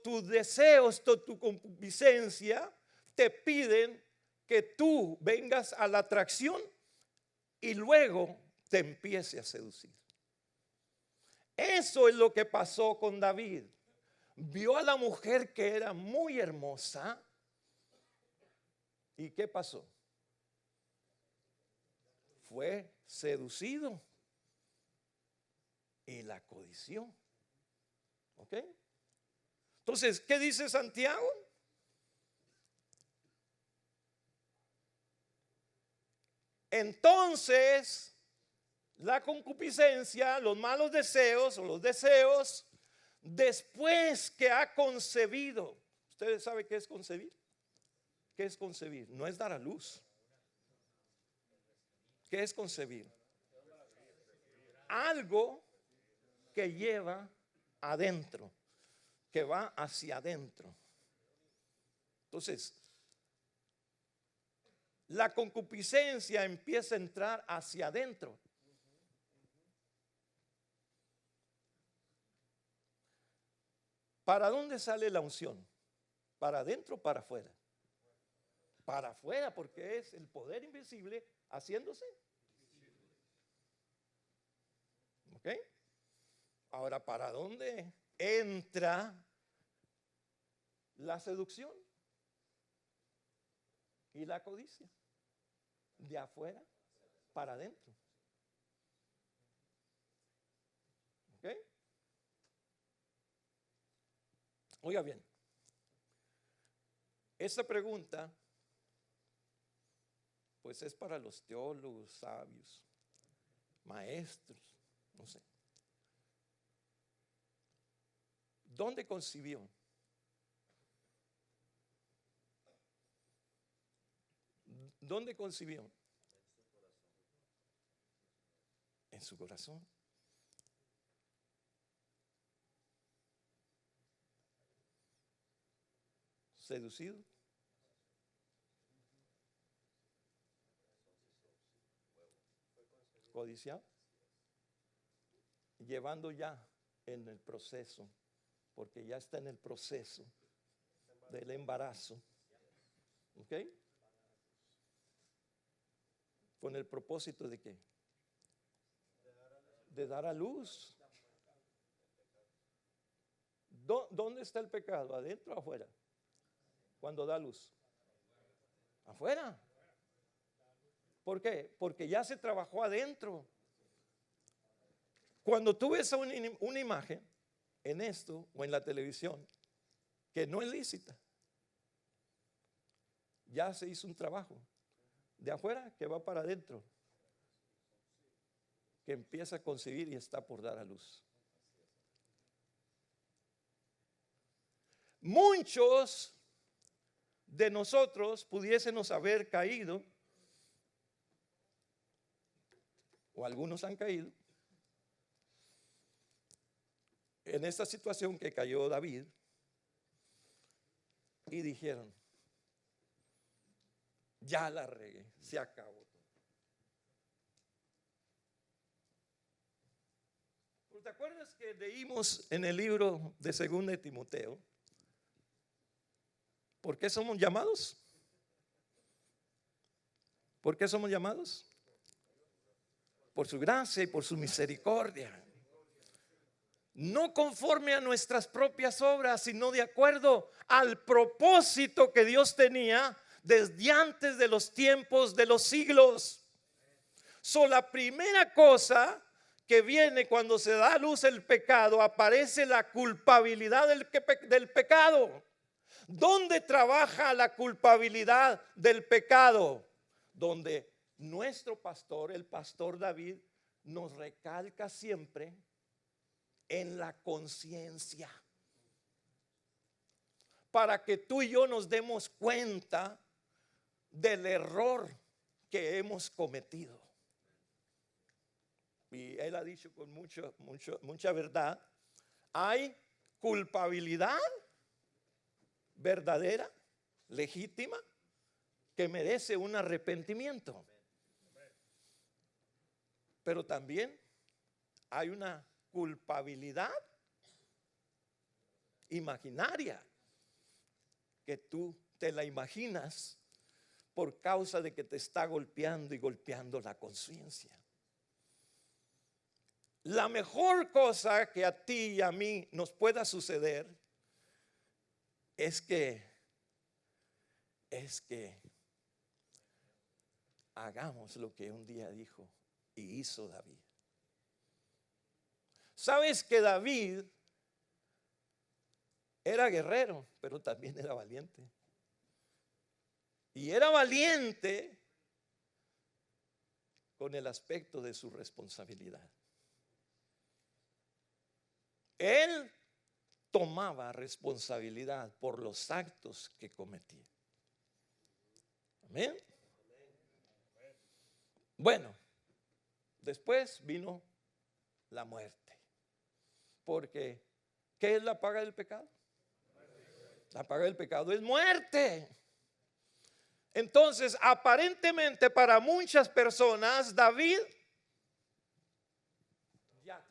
Tus deseos, tu concupiscencia te piden que tú vengas a la atracción y luego te empiece a seducir. Eso es lo que pasó con David. Vio a la mujer que era muy hermosa. ¿Y qué pasó? Fue seducido y la codició. ¿Ok? Entonces, ¿qué dice Santiago? Entonces, la concupiscencia, los malos deseos o los deseos, después que ha concebido. ¿Ustedes saben qué es concebir? ¿Qué es concebir? No es dar a luz. ¿Qué es concebir? Algo que lleva adentro, que va hacia adentro. Entonces, la concupiscencia empieza a entrar hacia adentro. ¿Para dónde sale la unción? ¿Para adentro o para afuera? Para afuera, porque es el poder invisible haciéndose. ¿Ok? Ahora, ¿para dónde entra la seducción y la codicia? De afuera para adentro. ¿Ok? Oiga bien, esta pregunta pues es para los teólogos, sabios, maestros, no sé. ¿Dónde concibió? ¿Dónde concibió? En su corazón. Seducido. Codiciado. Llevando ya en el proceso, porque ya está en el proceso del embarazo. ¿Ok? Con el propósito de qué? De dar a luz. ¿Dónde está el pecado? ¿Adentro o afuera? Cuando da luz. Afuera. ¿Por qué? Porque ya se trabajó adentro. Cuando tú ves una imagen en esto o en la televisión que no es lícita, ya se hizo un trabajo de afuera que va para adentro, que empieza a concebir y está por dar a luz. Muchos de nosotros pudiésemos haber caído, o algunos han caído, en esta situación que cayó David, y dijeron, ya la regué, se acabó. ¿Te acuerdas que leímos en el libro de 2 de Timoteo? ¿Por qué somos llamados? ¿Por qué somos llamados? por su gracia y por su misericordia. No conforme a nuestras propias obras, sino de acuerdo al propósito que Dios tenía desde antes de los tiempos de los siglos. La primera cosa que viene cuando se da a luz el pecado, aparece la culpabilidad del pecado. ¿Dónde trabaja la culpabilidad del pecado? Donde nuestro pastor, el pastor David, nos recalca siempre en la conciencia, para que tú y yo nos demos cuenta del error que hemos cometido. Y él ha dicho con mucha verdad, hay culpabilidad verdadera, legítima, que merece un arrepentimiento. Pero también hay una culpabilidad imaginaria, que tú te la imaginas por causa de que te está golpeando y golpeando la conciencia. La mejor cosa que a ti y a mí nos pueda suceder es que hagamos lo que un día dijo y hizo David. Sabes que David era guerrero, pero también era valiente. Y era valiente con el aspecto de su responsabilidad. Él tomaba responsabilidad por los actos que cometía. Amén. Bueno, después vino la muerte. Porque, ¿qué es la paga del pecado? La paga del pecado es muerte. Entonces, aparentemente para muchas personas, David ya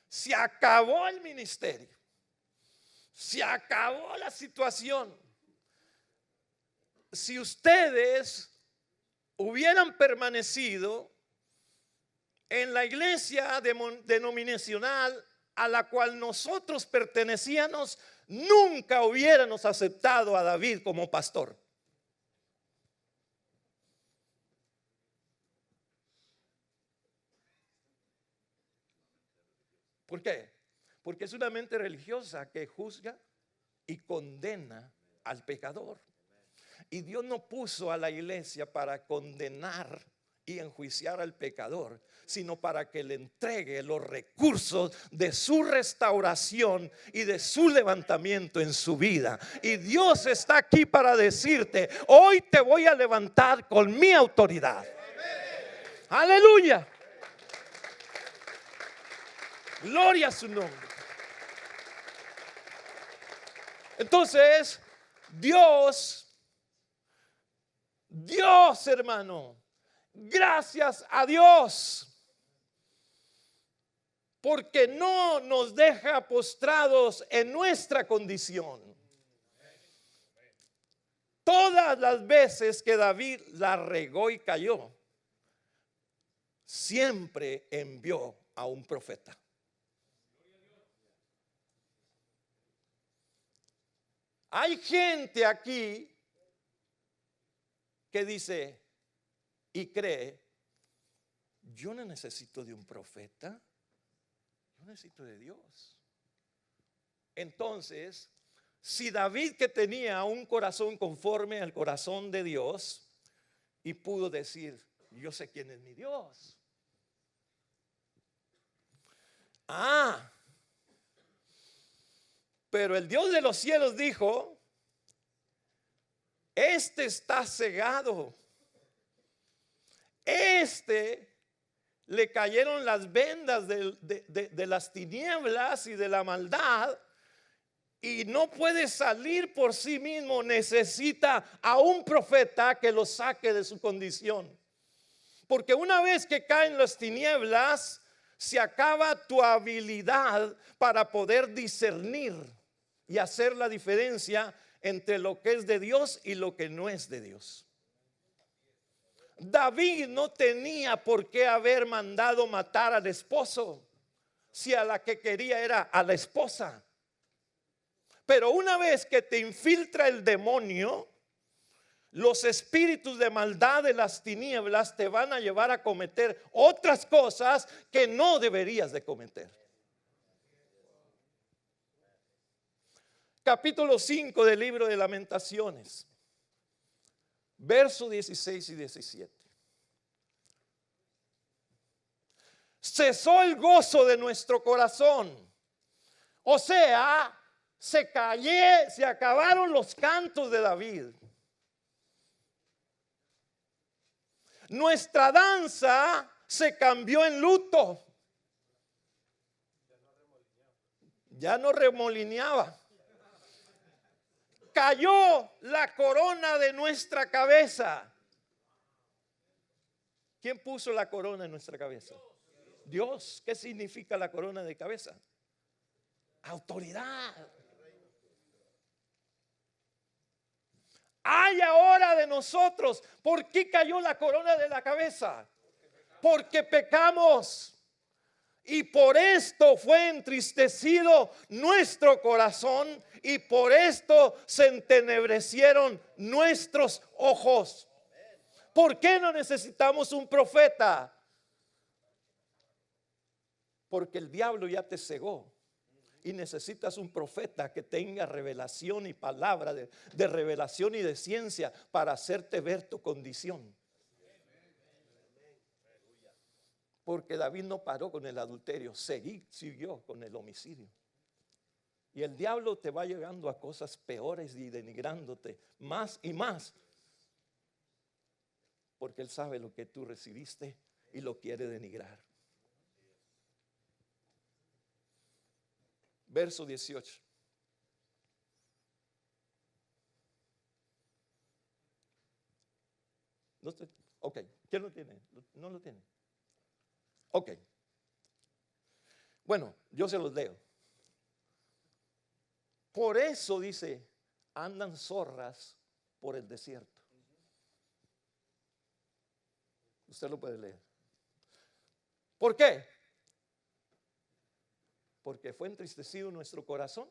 se acabó el ministerio, se acabó la situación. Si ustedes hubieran permanecido en la iglesia denominacional a la cual nosotros pertenecíamos, nunca hubiéramos aceptado a David como pastor. ¿Por qué? Porque es una mente religiosa que juzga y condena al pecador. Y Dios no puso a la iglesia para condenar y enjuiciar al pecador, sino para que le entregue los recursos de su restauración y de su levantamiento en su vida. Y Dios está aquí para decirte: hoy te voy a levantar con mi autoridad. Aleluya. Gloria a su nombre. Entonces, Dios, hermano, gracias a Dios, porque no nos deja postrados en nuestra condición. Todas las veces que David la regó y cayó, siempre envió a un profeta. Hay gente aquí que dice y cree: yo no necesito de un profeta, yo necesito de Dios. Entonces, si David, que tenía un corazón conforme al corazón de Dios, y pudo decir: yo sé quién es mi Dios. Pero el Dios de los cielos dijo: este está cegado, le cayeron las vendas de las tinieblas y de la maldad, y no puede salir por sí mismo. Necesita a un profeta que lo saque de su condición, porque una vez que caen las tinieblas, se acaba tu habilidad para poder discernir y hacer la diferencia entre lo que es de Dios y lo que no es de Dios. David no tenía por qué haber mandado matar al esposo, si a la que quería era a la esposa. Pero una vez que te infiltra el demonio, los espíritus de maldad de las tinieblas te van a llevar a cometer otras cosas que no deberías de cometer. Capítulo 5 del libro de Lamentaciones, versos 16 y 17. Cesó el gozo de nuestro corazón. O sea, se acabaron los cantos de David. Nuestra danza se cambió en luto. Ya no remolineaba. Cayó la corona de nuestra cabeza. ¿Quién puso la corona en nuestra cabeza? Dios. ¿Qué significa la corona de cabeza? Autoridad. Hay ahora de nosotros. ¿Por qué cayó la corona de la cabeza? Porque pecamos. Y por esto fue entristecido nuestro corazón, y por esto se entenebrecieron nuestros ojos. ¿Por qué no necesitamos un profeta? Porque el diablo ya te cegó. Y necesitas un profeta que tenga revelación y palabra de revelación y de ciencia para hacerte ver tu condición. Porque David no paró con el adulterio, siguió con el homicidio. Y el diablo te va llegando a cosas peores y denigrándote más y más. Porque él sabe lo que tú recibiste y lo quiere denigrar. Verso 18. Ok, ¿quién lo tiene? ¿No lo tiene? Ok. Bueno, yo se los leo. Por eso dice, andan zorras por el desierto. Usted lo puede leer. ¿Por qué? Porque fue entristecido nuestro corazón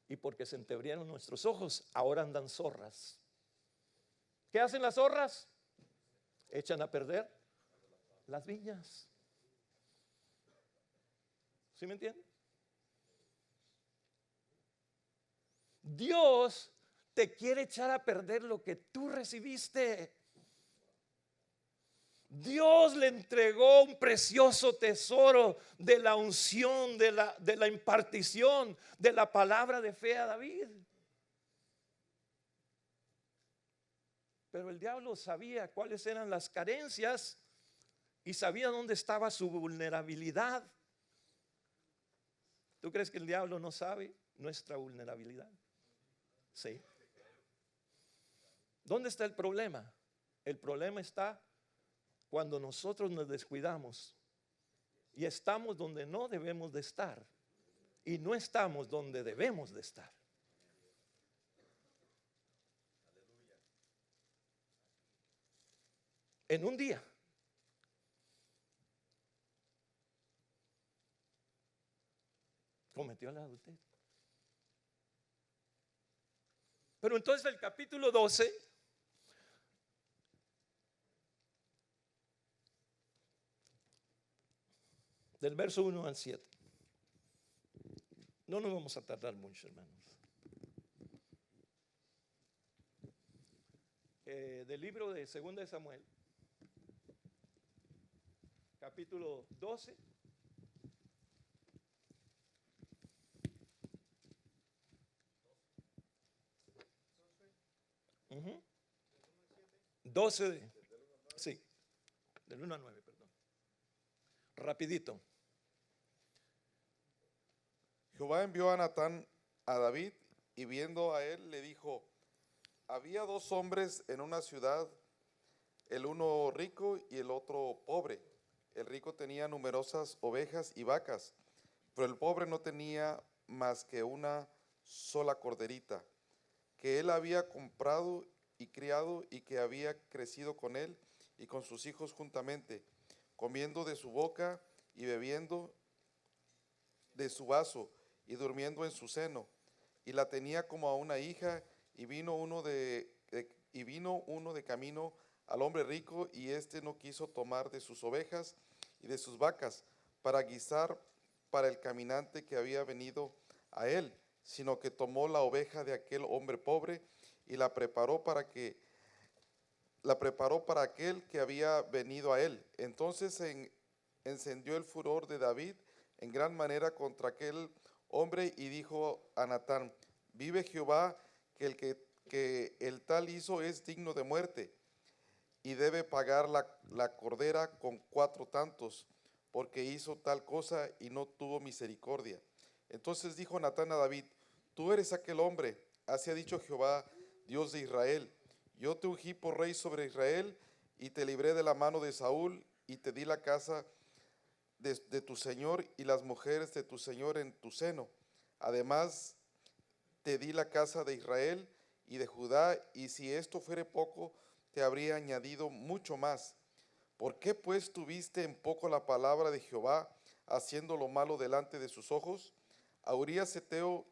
y porque se entebrieron nuestros ojos. Ahora andan zorras. ¿Qué hacen las zorras? Echan a perder las viñas. ¿Sí me entienden? Dios te quiere echar a perder lo que tú recibiste. Dios le entregó un precioso tesoro de la unción, de la impartición, de la palabra de fe a David. Pero el diablo sabía cuáles eran las carencias y sabía dónde estaba su vulnerabilidad. ¿Tú crees que el diablo no sabe nuestra vulnerabilidad? Sí. ¿Dónde está el problema? El problema está cuando nosotros nos descuidamos y estamos donde no debemos de estar y no estamos donde debemos de estar. En un día cometió el adulterio. Pero entonces el capítulo 12 del verso 1 al 7. No nos vamos a tardar mucho, hermanos. Del libro de 2 de Samuel, capítulo 12. Uh-huh. 12, sí, del 1 al 9, perdón. Rapidito. Jehová envió a Natán a David, y viendo a él le dijo: había dos hombres en una ciudad, el uno rico y el otro pobre. El rico tenía numerosas ovejas y vacas, pero el pobre no tenía más que una sola corderita, que él había comprado y criado y que había crecido con él, y con sus hijos juntamente, comiendo de su boca y bebiendo de su vaso y durmiendo en su seno. Y la tenía como a una hija, y vino uno de camino al hombre rico, y éste no quiso tomar de sus ovejas y de sus vacas para guisar para el caminante que había venido a él, sino que tomó la oveja de aquel hombre pobre y la preparó para aquel que había venido a él. Entonces se encendió el furor de David en gran manera contra aquel hombre, y dijo a Natán: vive Jehová, que el tal hizo es digno de muerte, y debe pagar la cordera con 4 tantos, porque hizo tal cosa y no tuvo misericordia. Entonces dijo Natán a David: tú eres aquel hombre. Así ha dicho Jehová, Dios de Israel: yo te ungí por rey sobre Israel, y te libré de la mano de Saúl, y te di la casa de tu señor y las mujeres de tu señor en tu seno. Además, te di la casa de Israel y de Judá, y si esto fuere poco, te habría añadido mucho más. ¿Por qué pues tuviste en poco la palabra de Jehová, haciendo lo malo delante de sus ojos? A Urías Heteo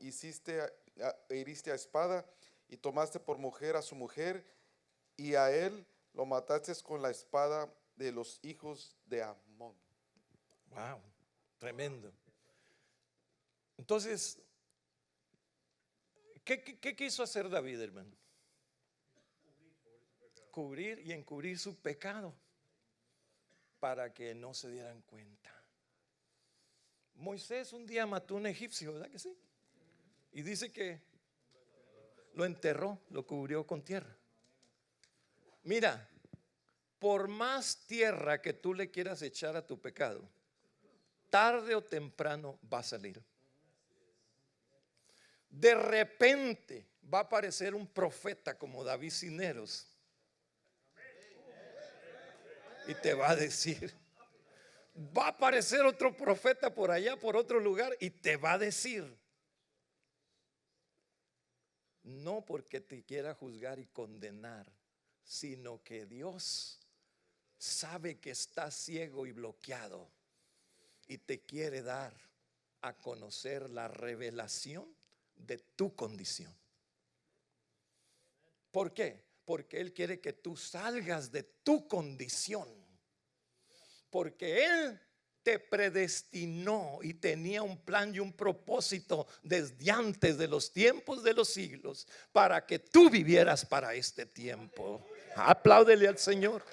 heriste a espada, y tomaste por mujer a su mujer, y a él lo mataste con la espada de los hijos de Amón. Wow, tremendo. Entonces, ¿qué quiso hacer David, hermano? Cubrir y encubrir su pecado para que no se dieran cuenta. Moisés un día mató a un egipcio, ¿verdad que sí? Y dice que lo enterró, lo cubrió con tierra. Mira, por más tierra que tú le quieras echar a tu pecado, tarde o temprano va a salir. De repente va a aparecer un profeta como David Cisneros y te va a decir, va a aparecer otro profeta por allá, por otro lugar, y te va a decir, no porque te quiera juzgar y condenar, sino que Dios sabe que estás ciego y bloqueado y te quiere dar a conocer la revelación de tu condición. ¿Por qué? Porque Él quiere que tú salgas de tu condición, porque Él te predestinó y tenía un plan y un propósito desde antes de los tiempos de los siglos para que tú vivieras para este tiempo. Apláudele al Señor.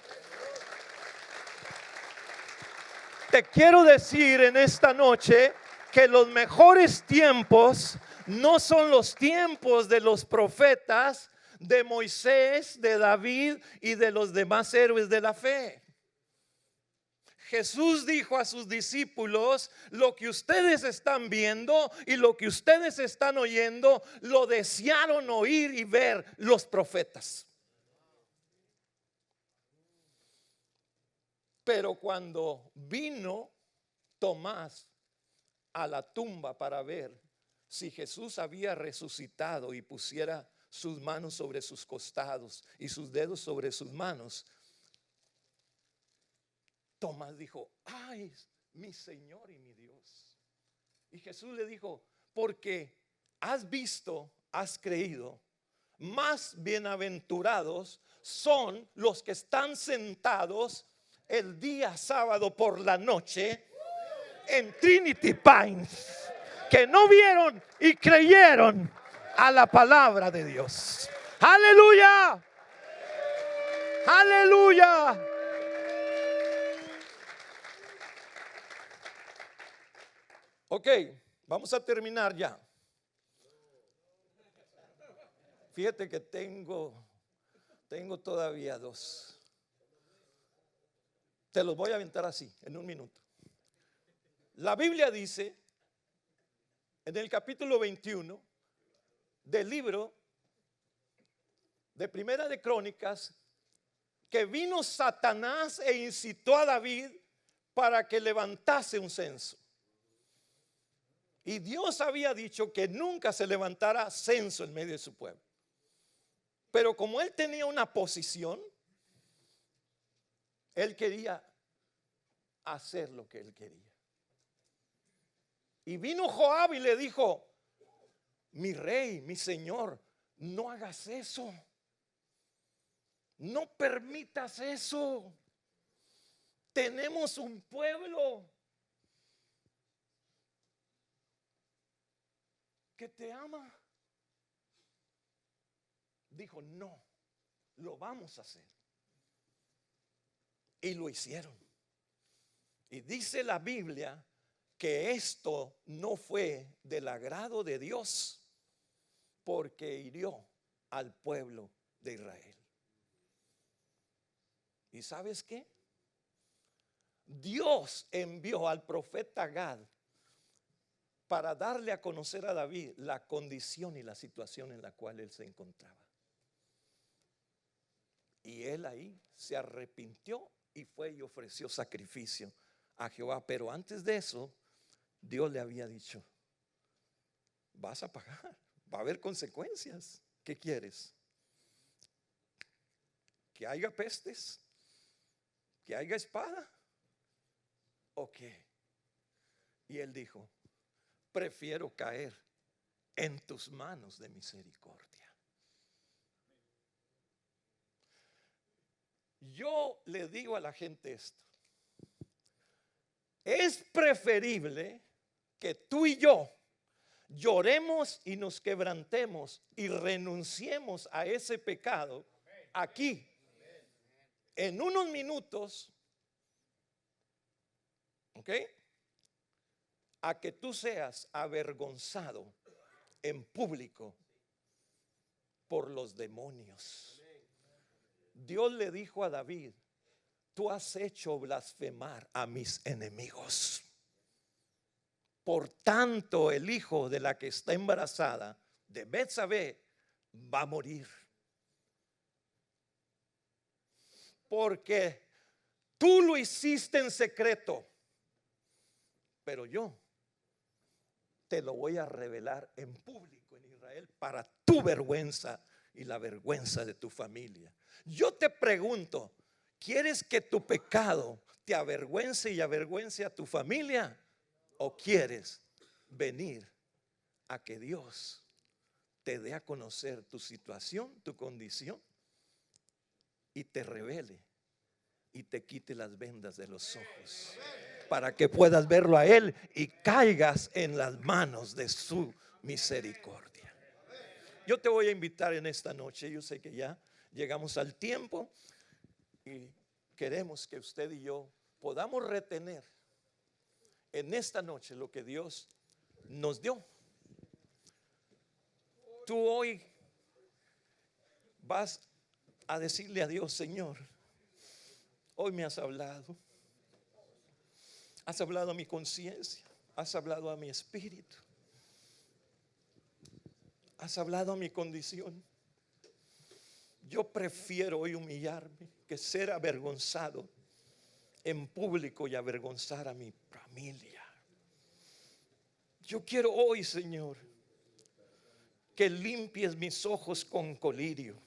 Te quiero decir en esta noche que los mejores tiempos no son los tiempos de los profetas, de Moisés, de David y de los demás héroes de la fe. Jesús dijo a sus discípulos: lo que ustedes están viendo y lo que ustedes están oyendo, lo desearon oír y ver los profetas. Pero cuando vino Tomás a la tumba para ver si Jesús había resucitado y pusiera sus manos sobre sus costados y sus dedos sobre sus manos, Tomás dijo: ay, mi Señor y mi Dios. Y Jesús le dijo: porque has visto, has creído. Más bienaventurados son los que están sentados el día sábado por la noche en Trinity Pines, que no vieron y creyeron a la palabra de Dios. Aleluya, aleluya. Ok, vamos a terminar ya. Fíjate que tengo todavía 2. Te los voy a aventar así, en un minuto. La Biblia dice, en el capítulo 21 del libro de Primera de Crónicas, que vino Satanás e incitó a David para que levantase un censo. Y Dios había dicho que nunca se levantara censo en medio de su pueblo. Pero como él tenía una posición, Él quería hacer lo que él quería. Y vino Joab y le dijo: mi rey, mi señor, no hagas eso. No permitas eso. Tenemos un pueblo que te ama. Dijo: no, lo vamos a hacer. Y lo hicieron. Y dice la Biblia que esto no fue del agrado de Dios, porque hirió al pueblo de Israel. ¿Y sabes qué? Dios envió al profeta Gad para darle a conocer a David la condición y la situación en la cual él se encontraba. Y él ahí se arrepintió y fue y ofreció sacrificio a Jehová. Pero antes de eso, Dios le había dicho: vas a pagar, va a haber consecuencias. ¿Qué quieres? ¿Que haya pestes? ¿Que haya espada? ¿O qué? Y él dijo: prefiero caer en tus manos de misericordia. Yo le digo a la gente esto: es preferible que tú y yo lloremos y nos quebrantemos y renunciemos a ese pecado aquí en unos minutos, ¿ok?, a que tú seas avergonzado en público por los demonios. Dios le dijo a David: tú has hecho blasfemar a mis enemigos. Por tanto, el hijo de la que está embarazada de Betsabé va a morir, porque tú lo hiciste en secreto, pero yo te lo voy a revelar en público en Israel para tu vergüenza y la vergüenza de tu familia. Yo te pregunto: ¿quieres que tu pecado te avergüence y avergüence a tu familia? ¿O quieres venir a que Dios te dé a conocer tu situación, tu condición, y te revele y te quite las vendas de los ojos, para que puedas verlo a Él y caigas en las manos de su misericordia? Yo te voy a invitar en esta noche. Yo sé que ya llegamos al tiempo y queremos que usted y yo podamos retener en esta noche lo que Dios nos dio. Tú hoy vas a decirle a Dios: Señor, hoy me has hablado. Has hablado a mi conciencia, has hablado a mi espíritu, has hablado a mi condición. Yo prefiero hoy humillarme que ser avergonzado en público y avergonzar a mi familia. Yo quiero hoy, Señor, que limpies mis ojos con colirio,